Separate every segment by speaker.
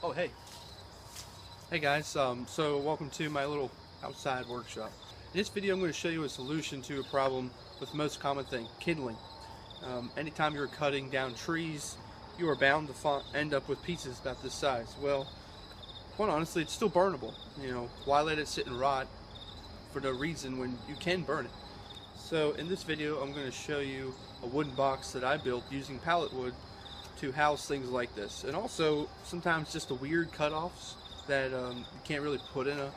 Speaker 1: Oh, hey. Hey guys, so welcome to my little outside workshop. In this video I'm going to show you a solution to a problem with the most common thing, kindling. Anytime you're cutting down trees, you are bound to end up with pieces about this size. Well, quite honestly, it's still burnable. You know, why let it sit and rot for no reason when you can burn it? So in this video I'm going to show you a wooden box that I built using pallet wood to house things like this, and also sometimes just the weird cutoffs that you can't really put in a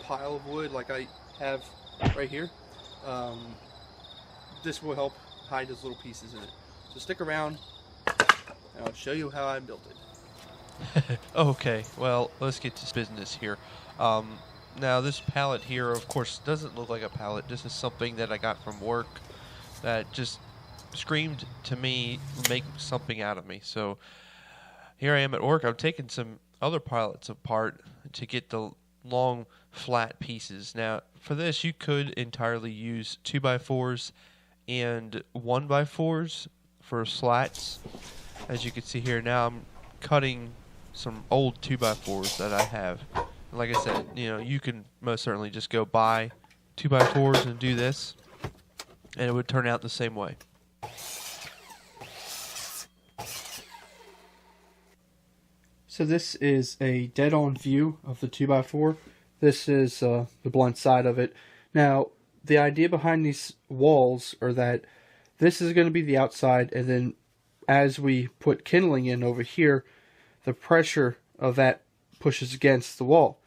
Speaker 1: pile of wood like I have right here. This will help hide those little pieces in it. So stick around and I'll show you how I built it.
Speaker 2: Okay, well, let's get to business here. Now this pallet here, of course, doesn't look like a pallet. This is something that I got from work that just screamed to me, make something out of me. So here I am at work. I'm taking some other pallets apart to get the long flat pieces. Now for this you could entirely use 2x4s and 1x4s for slats. As you can see here, now I'm cutting some old 2x4s that I have. Like I said, you know, you can most certainly just go buy 2x4s and do this, and it would turn out the same way.
Speaker 1: So this is a dead-on view of the 2x4. This is the blunt side of it. Now, the idea behind these walls are that this is going to be the outside, and then as we put kindling in over here, the pressure of that pushes against the wall.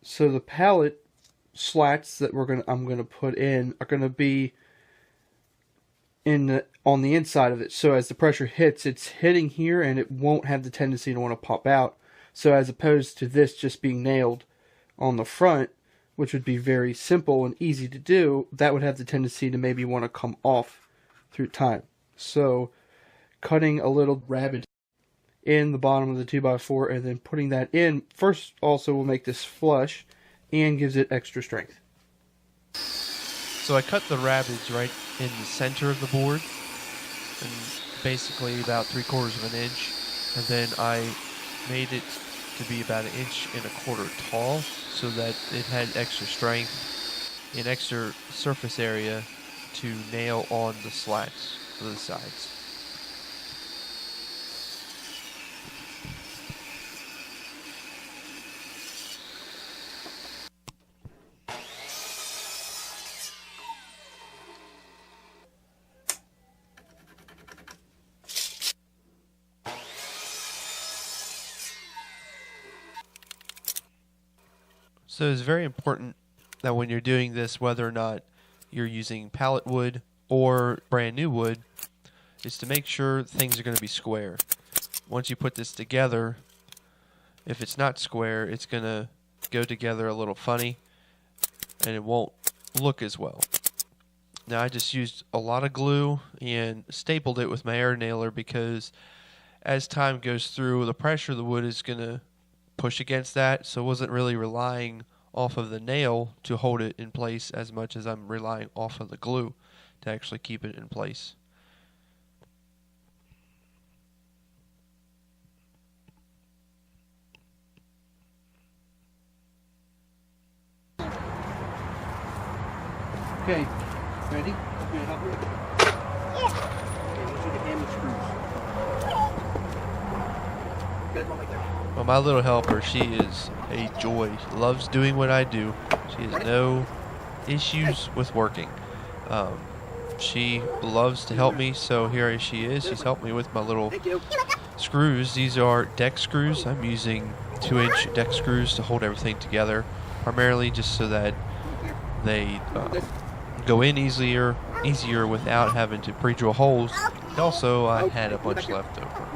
Speaker 1: So the pallet slats that I'm going to put in are going to be on the inside of it. So as the pressure hits, it's hitting here and it won't have the tendency to want to pop out. So as opposed to this just being nailed on the front, which would be very simple and easy to do, that would have the tendency to maybe want to come off through time. So cutting a little rabbet in the bottom of the 2x4 and then putting that in first also will make this flush and gives it extra strength.
Speaker 2: So I cut the rabbets right in the center of the board, and basically about 3/4 of an inch, and then I made it to be about 1.25 inches tall so that it had extra strength and extra surface area to nail on the slats for the sides. So it's very important that when you're doing this, whether or not you're using pallet wood or brand new wood, is to make sure things are going to be square. Once you put this together, if it's not square, it's going to go together a little funny and it won't look as well. Now I just used a lot of glue and stapled it with my air nailer because as time goes through, the pressure of the wood is going to push against that, so I wasn't really relying off of the nail to hold it in place as much as I'm relying off of the glue to actually keep it in place.
Speaker 1: Okay, ready? Can I help you? Okay, I want you to hand the screws. Good one right there.
Speaker 2: Well, my little helper, she is a joy. She loves doing what I do. She has no issues with working. She loves to help me, so here she is. She's helped me with my little screws. These are deck screws. I'm using 2-inch deck screws to hold everything together, primarily just so that they go in easier without having to pre-drill holes. And also, I had a bunch left over.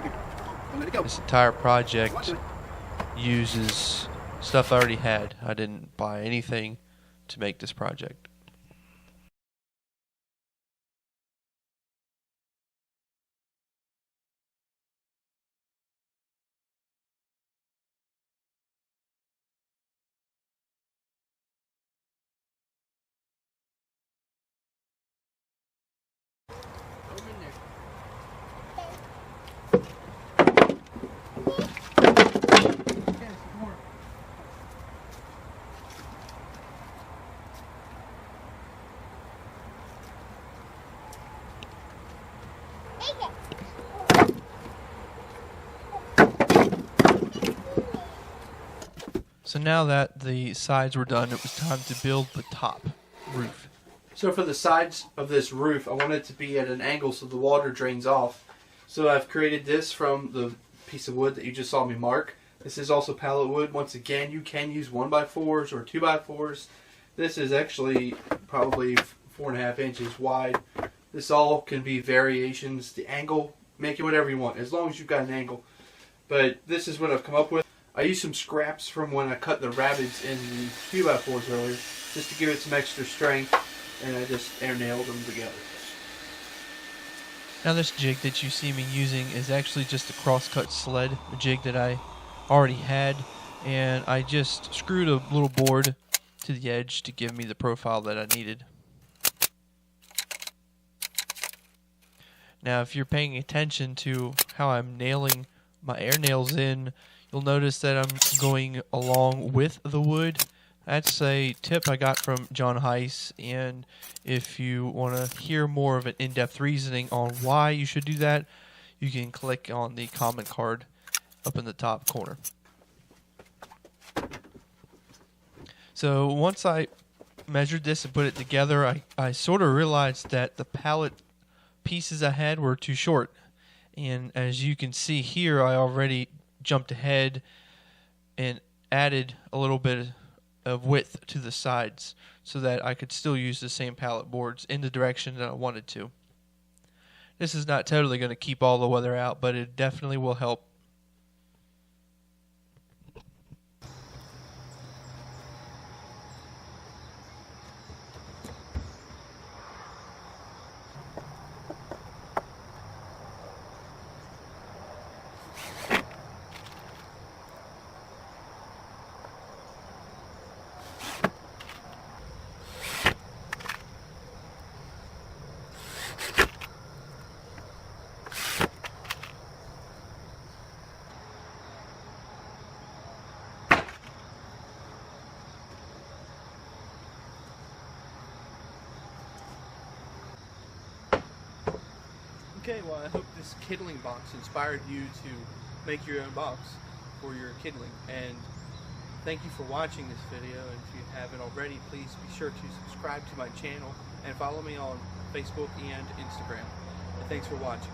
Speaker 2: This entire project uses stuff I already had. I didn't buy anything to make this project. So now that the sides were done, it was time to build the top roof.
Speaker 1: So for the sides of this roof, I want it to be at an angle so the water drains off. So I've created this from the piece of wood that you just saw me mark. This is also pallet wood. Once again, you can use 1x4s or 2x4s. This is actually probably 4.5 inches wide. This all can be variations. The angle, make it whatever you want, as long as you've got an angle. But this is what I've come up with. I used some scraps from when I cut the rabbets in the 2x4s earlier, just to give it some extra strength, and I just air nailed them together.
Speaker 2: Now this jig that you see me using is actually just a cross-cut sled, a jig that I already had, and I just screwed a little board to the edge to give me the profile that I needed. Now if you're paying attention to how I'm nailing my air nails in, you'll notice that I'm going along with the wood. That's a tip I got from John Heiss, and if you want to hear more of an in-depth reasoning on why you should do that, you can click on the comment card up in the top corner. So once I measured this and put it together, I sort of realized that the pallet pieces I had were too short. And as you can see here, I already jumped ahead and added a little bit of width to the sides so that I could still use the same pallet boards in the direction that I wanted to. This is not totally going to keep all the weather out, but it definitely will help.
Speaker 1: Okay, well, I hope this Kindling Box inspired you to make your own box for your kindling. And thank you for watching this video. And if you haven't already, please be sure to subscribe to my channel and follow me on Facebook and Instagram. And thanks for watching.